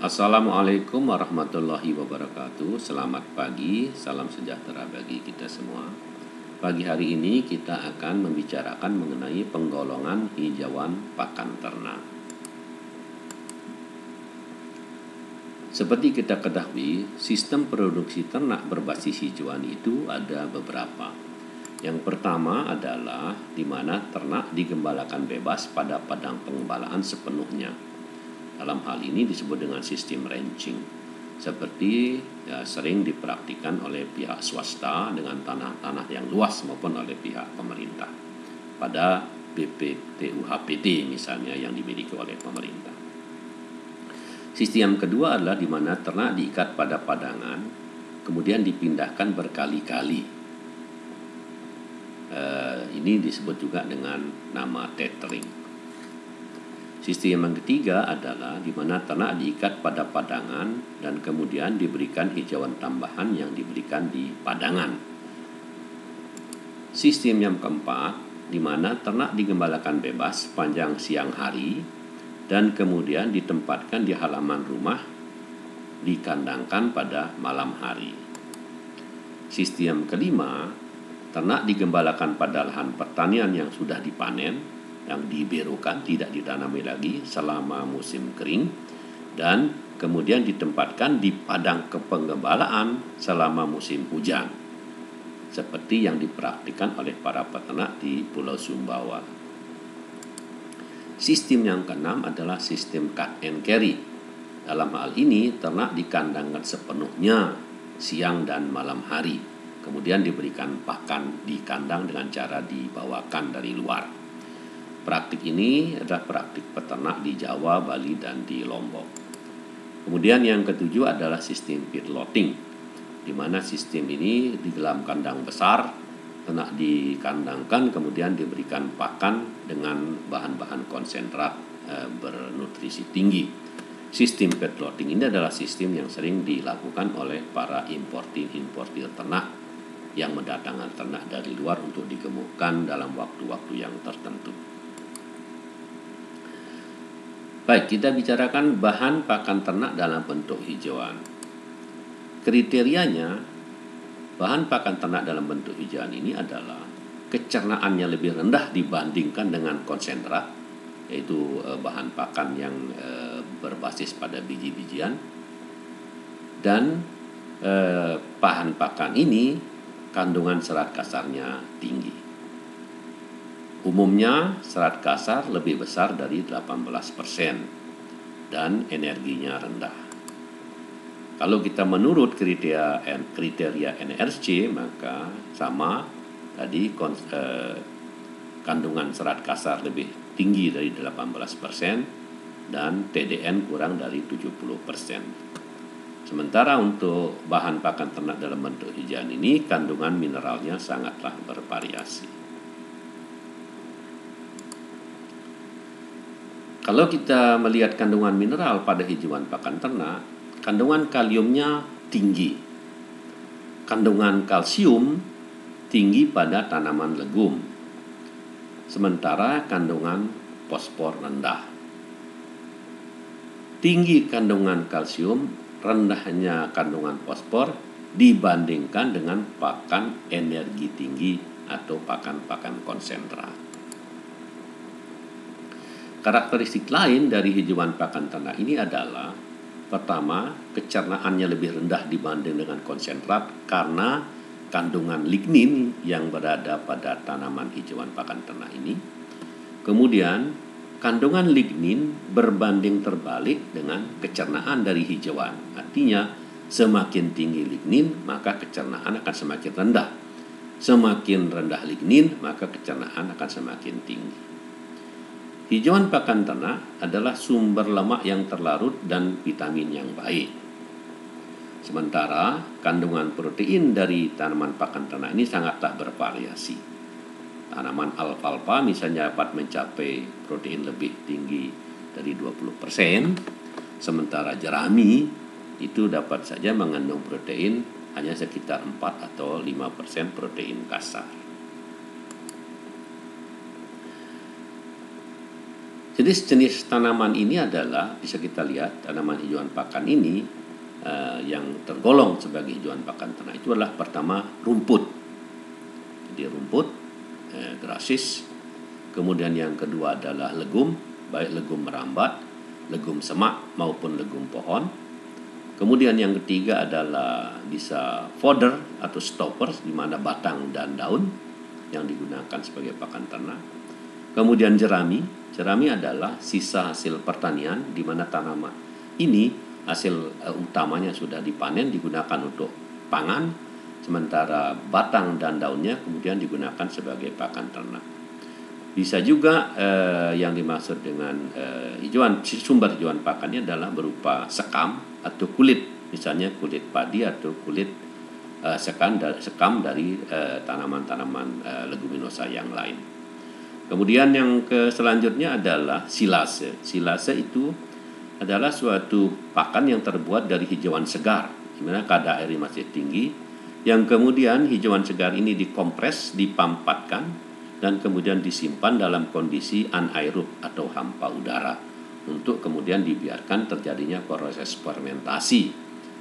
Assalamualaikum warahmatullahi wabarakatuh. Selamat pagi, salam sejahtera bagi kita semua. Pagi hari ini kita akan membicarakan mengenai penggolongan hijauan pakan ternak. Seperti kita ketahui, sistem produksi ternak berbasis hijauan itu ada beberapa. Yang pertama adalah di mana ternak digembalakan bebas pada padang pengembalaan sepenuhnya. Dalam hal ini disebut dengan sistem ranching, seperti sering dipraktikkan oleh pihak swasta dengan tanah-tanah yang luas maupun oleh pihak pemerintah pada BPTUHPT misalnya yang dimiliki oleh pemerintah. Sistem yang kedua adalah di mana ternak diikat pada padangan, kemudian dipindahkan berkali-kali. Ini disebut juga dengan nama tethering. Sistem yang ketiga adalah di mana ternak diikat pada padangan dan kemudian diberikan hijauan tambahan yang diberikan di padangan. Sistem yang keempat di mana ternak digembalakan bebas sepanjang siang hari dan kemudian ditempatkan di halaman rumah, dikandangkan pada malam hari. Sistem kelima, ternak digembalakan pada lahan pertanian yang sudah dipanen, yang dibirukan, tidak ditanami lagi selama musim kering, dan kemudian ditempatkan di padang kepengembalaan selama musim hujan, seperti yang dipraktikkan oleh para peternak di Pulau Sumbawa. Sistem yang keenam adalah sistem cut and carry. Dalam hal ini ternak dikandangkan sepenuhnya siang dan malam hari, kemudian diberikan pakan di kandang dengan cara dibawakan dari luar. Praktik ini adalah praktik peternak di Jawa, Bali, dan di Lombok. Kemudian yang ketujuh adalah sistem feedlotting, di mana sistem ini di dalam kandang besar, ternak dikandangkan kemudian diberikan pakan dengan bahan-bahan konsentrat bernutrisi tinggi. Sistem feedlotting ini adalah sistem yang sering dilakukan oleh para importir ternak yang mendatangkan ternak dari luar untuk digemukkan dalam waktu-waktu yang tertentu. Baik, kita bicarakan bahan pakan ternak dalam bentuk hijauan. Kriterianya, bahan pakan ternak dalam bentuk hijauan ini adalah kecernaannya lebih rendah dibandingkan dengan konsentrat, yaitu bahan pakan yang berbasis pada biji-bijian, dan bahan pakan ini kandungan serat kasarnya tinggi. Umumnya serat kasar lebih besar dari 18% dan energinya rendah. Kalau kita menurut kriteria NRC, maka sama tadi kandungan serat kasar lebih tinggi dari 18% dan TDN kurang dari 70%. Sementara untuk bahan pakan ternak dalam bentuk hijauan ini kandungan mineralnya sangatlah bervariasi. Kalau kita melihat kandungan mineral pada hijauan pakan ternak, kandungan kaliumnya tinggi, kandungan kalsium tinggi pada tanaman legum, sementara kandungan fosfor rendah. Tinggi kandungan kalsium, rendahnya kandungan fosfor dibandingkan dengan pakan energi tinggi atau pakan-pakan konsentrat. Karakteristik lain dari hijauan pakan ternak ini adalah, pertama, kecernaannya lebih rendah dibanding dengan konsentrat karena kandungan lignin yang berada pada tanaman hijauan pakan ternak ini. Kemudian, kandungan lignin berbanding terbalik dengan kecernaan dari hijauan. Artinya, semakin tinggi lignin, maka kecernaan akan semakin rendah. Semakin rendah lignin, maka kecernaan akan semakin tinggi. Hijauan pakan ternak adalah sumber lemak yang terlarut dan vitamin yang baik. Sementara kandungan protein dari tanaman pakan ternak ini sangatlah bervariasi. Tanaman alfalfa misalnya dapat mencapai protein lebih tinggi dari 20%, sementara jerami itu dapat saja mengandung protein hanya sekitar 4 atau 5% protein kasar. jenis tanaman ini adalah bisa kita lihat tanaman hijauan pakan ini yang tergolong sebagai hijauan pakan ternak itu adalah pertama rumput. Jadi rumput, grasses. Kemudian yang kedua adalah legum, baik legum merambat, legum semak maupun legum pohon. Kemudian yang ketiga adalah bisa fodder atau stoppers, di mana batang dan daun yang digunakan sebagai pakan ternak. Kemudian jerami. Jerami adalah sisa hasil pertanian, di mana tanaman ini hasil utamanya sudah dipanen, digunakan untuk pangan, sementara batang dan daunnya kemudian digunakan sebagai pakan ternak. Bisa juga yang dimaksud dengan sumber hijauan pakannya adalah berupa sekam atau kulit, misalnya kulit padi atau kulit sekam dari tanaman-tanaman leguminosa yang lain. Kemudian yang selanjutnya adalah silase. Silase itu adalah suatu pakan yang terbuat dari hijauan segar, di mana kadar airnya masih tinggi, yang kemudian hijauan segar ini dikompres, dipampatkan, dan kemudian disimpan dalam kondisi anaerob atau hampa udara untuk kemudian dibiarkan terjadinya proses fermentasi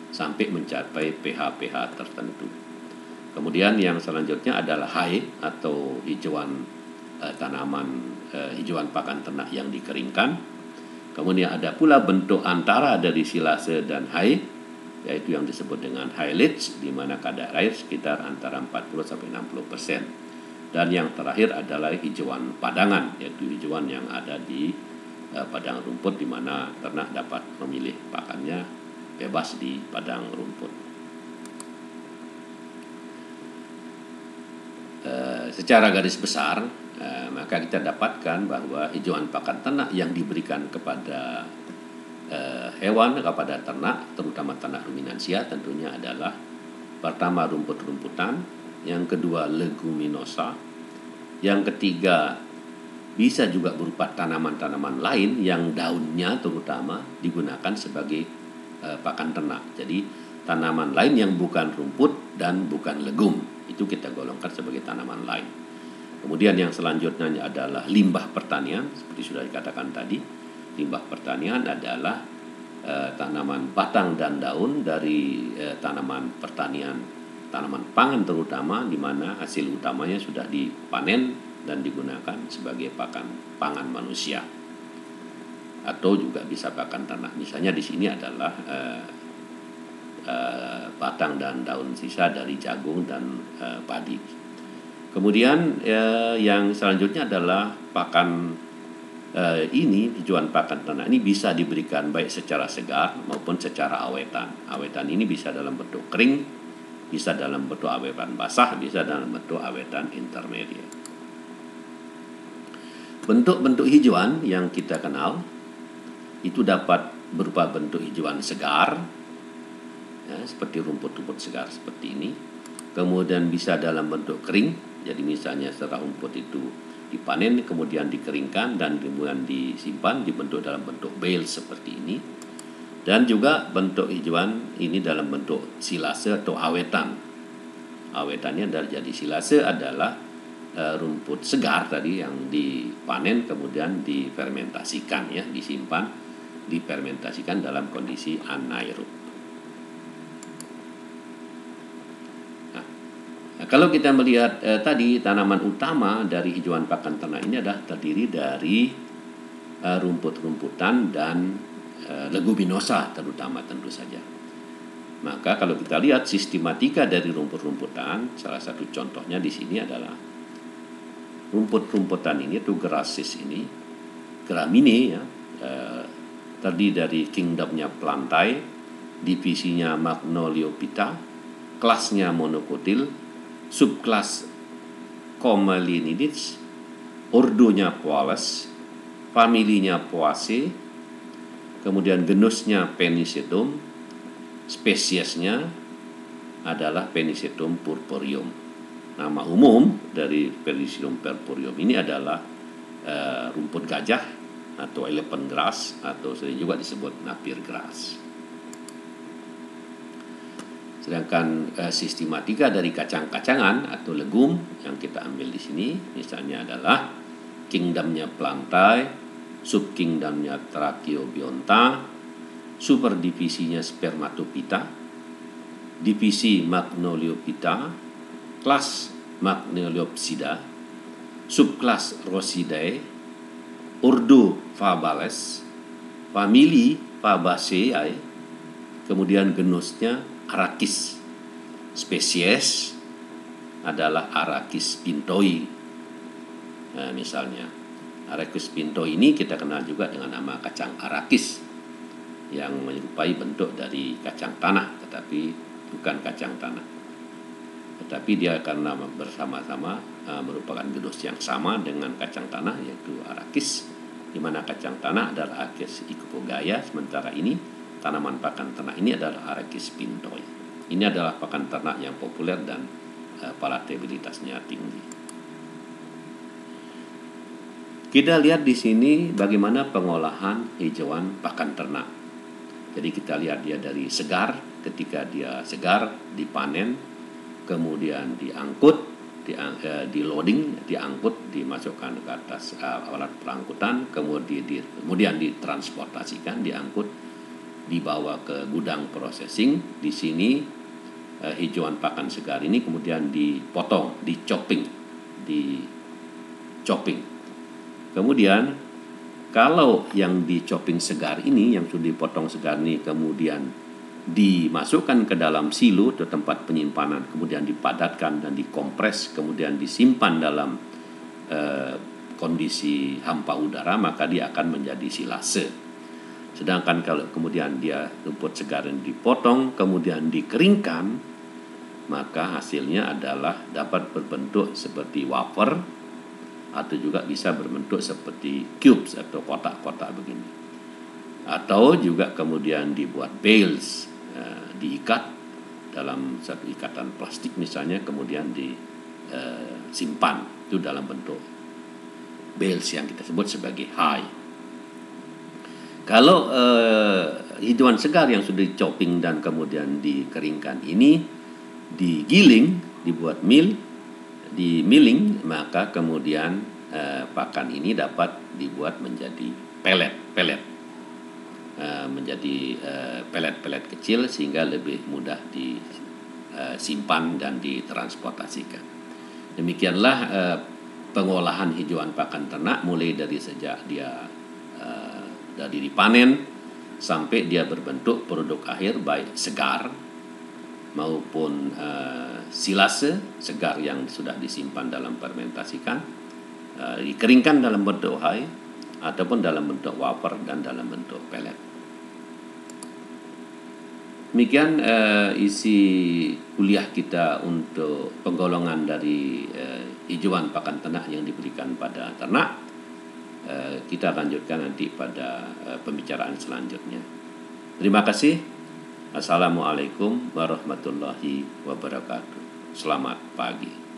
sampai mencapai pH tertentu. Kemudian yang selanjutnya adalah hae atau hijauan tanaman hijauan pakan ternak yang dikeringkan. Kemudian ada pula bentuk antara dari silase dan hae, yaitu yang disebut dengan haylage, di mana kadar air sekitar antara 40-60%. Dan yang terakhir adalah hijauan padangan, yaitu hijauan yang ada di padang rumput, di mana ternak dapat memilih pakannya bebas di padang rumput. Secara garis besar, maka kita dapatkan bahwa hijauan pakan ternak yang diberikan kepada hewan, kepada ternak, terutama ternak ruminansia, tentunya adalah pertama rumput-rumputan, yang kedua leguminosa, yang ketiga bisa juga berupa tanaman-tanaman lain yang daunnya terutama digunakan sebagai pakan ternak. Jadi tanaman lain yang bukan rumput dan bukan legum itu kita golongkan sebagai tanaman lain. Kemudian yang selanjutnya adalah limbah pertanian, seperti sudah dikatakan tadi. Limbah pertanian adalah tanaman batang dan daun dari tanaman pertanian, tanaman pangan terutama, di mana hasil utamanya sudah dipanen dan digunakan sebagai pangan manusia, atau juga bisa pakan ternak. Misalnya di sini adalah batang dan daun sisa dari jagung dan padi. Kemudian yang selanjutnya adalah pakan ini, hijauan pakan ternak ini bisa diberikan baik secara segar maupun secara awetan. Awetan ini bisa dalam bentuk kering, bisa dalam bentuk awetan basah, bisa dalam bentuk awetan intermediate. Bentuk-bentuk hijauan yang kita kenal itu dapat berupa bentuk hijauan segar, ya, seperti rumput-rumput segar seperti ini. Kemudian bisa dalam bentuk kering, jadi misalnya setelah rumput itu dipanen, kemudian dikeringkan dan kemudian disimpan dibentuk dalam bentuk bale seperti ini. Dan juga bentuk hijauan ini dalam bentuk silase atau awetan. Awetannya jadi silase adalah rumput segar tadi yang dipanen kemudian difermentasikan, ya, disimpan, difermentasikan dalam kondisi anaerob. Kalau kita melihat tadi tanaman utama dari hijauan pakan ternak ini adalah terdiri dari rumput-rumputan dan leguminosa terutama tentu saja. Maka kalau kita lihat sistematika dari rumput-rumputan, salah satu contohnya di sini adalah rumput-rumputan ini itu grasses ini, Gramineae, ya, terdiri dari kingdomnya Plantae, divisinya Magnoliophyta, kelasnya Monocotyl, subkelas Comelinidae, ordonya Poales, familinya Poaceae, kemudian genusnya Penicetum, spesiesnya adalah Penicetum purpureum. Nama umum dari Penicetum purpureum ini adalah rumput gajah atau elephant grass, atau sering juga disebut nappier grass. Sedangkan sistematika dari kacang-kacangan atau legum yang kita ambil di sini misalnya adalah kingdomnya Plantae, subkingdomnya Tracheobionta, superdivisinya Spermatophyta, divisi Magnoliophyta, kelas Magnoliopsida, subkelas Rosidae, ordo Fabales, famili Fabaceae, kemudian genusnya Arachis. Spesies adalah Arachis pintoi. Nah, misalnya Arachis pintoi ini kita kenal juga dengan nama kacang Arachis yang menyerupai bentuk dari kacang tanah, tetapi bukan kacang tanah. Tetapi dia karena bersama-sama merupakan genus yang sama dengan kacang tanah, yaitu Arachis, di mana kacang tanah adalah Arachis icupogaya, sementara ini tanaman pakan ternak ini adalah Arachis pintoi. Ini adalah pakan ternak yang populer dan palatabilitasnya tinggi. Kita lihat di sini bagaimana pengolahan hijauan pakan ternak. Jadi kita lihat dia dari segar, ketika dia segar dipanen, kemudian diangkut, di loading, diangkut, dimasukkan ke atas alat perangkutan, kemudian ditransportasikan, diangkut, dibawa ke gudang processing. Di sini hijauan pakan segar ini kemudian dipotong, dichopping. Kemudian kalau yang dichopping segar ini, yang sudah dipotong segar ini, kemudian dimasukkan ke dalam silo atau tempat penyimpanan, kemudian dipadatkan dan dikompres, kemudian disimpan dalam kondisi hampa udara, maka dia akan menjadi silase. Sedangkan kalau kemudian dia rumput segar yang dipotong, kemudian dikeringkan, maka hasilnya adalah dapat berbentuk seperti wafer, atau juga bisa berbentuk seperti cubes atau kotak-kotak begini. Atau juga kemudian dibuat bales, diikat dalam satu ikatan plastik misalnya, kemudian disimpan itu dalam bentuk bales yang kita sebut sebagai high. Kalau hijauan segar yang sudah dichopping dan kemudian dikeringkan ini digiling, dibuat di milling, maka kemudian pakan ini dapat dibuat menjadi pelet, menjadi pelet-pelet kecil sehingga lebih mudah disimpan dan ditransportasikan. Demikianlah pengolahan hijauan pakan ternak, mulai dari sejak dia dari dipanen sampai dia berbentuk produk akhir, baik segar maupun silase, segar yang sudah disimpan dalam fermentasikan, dikeringkan dalam bentuk high ataupun dalam bentuk wafer dan dalam bentuk pelet. Demikian isi kuliah kita untuk penggolongan dari hijauan pakan ternak yang diberikan pada ternak. Kita lanjutkan nanti pada pembicaraan selanjutnya. Terima kasih. Assalamualaikum warahmatullahi wabarakatuh. Selamat pagi.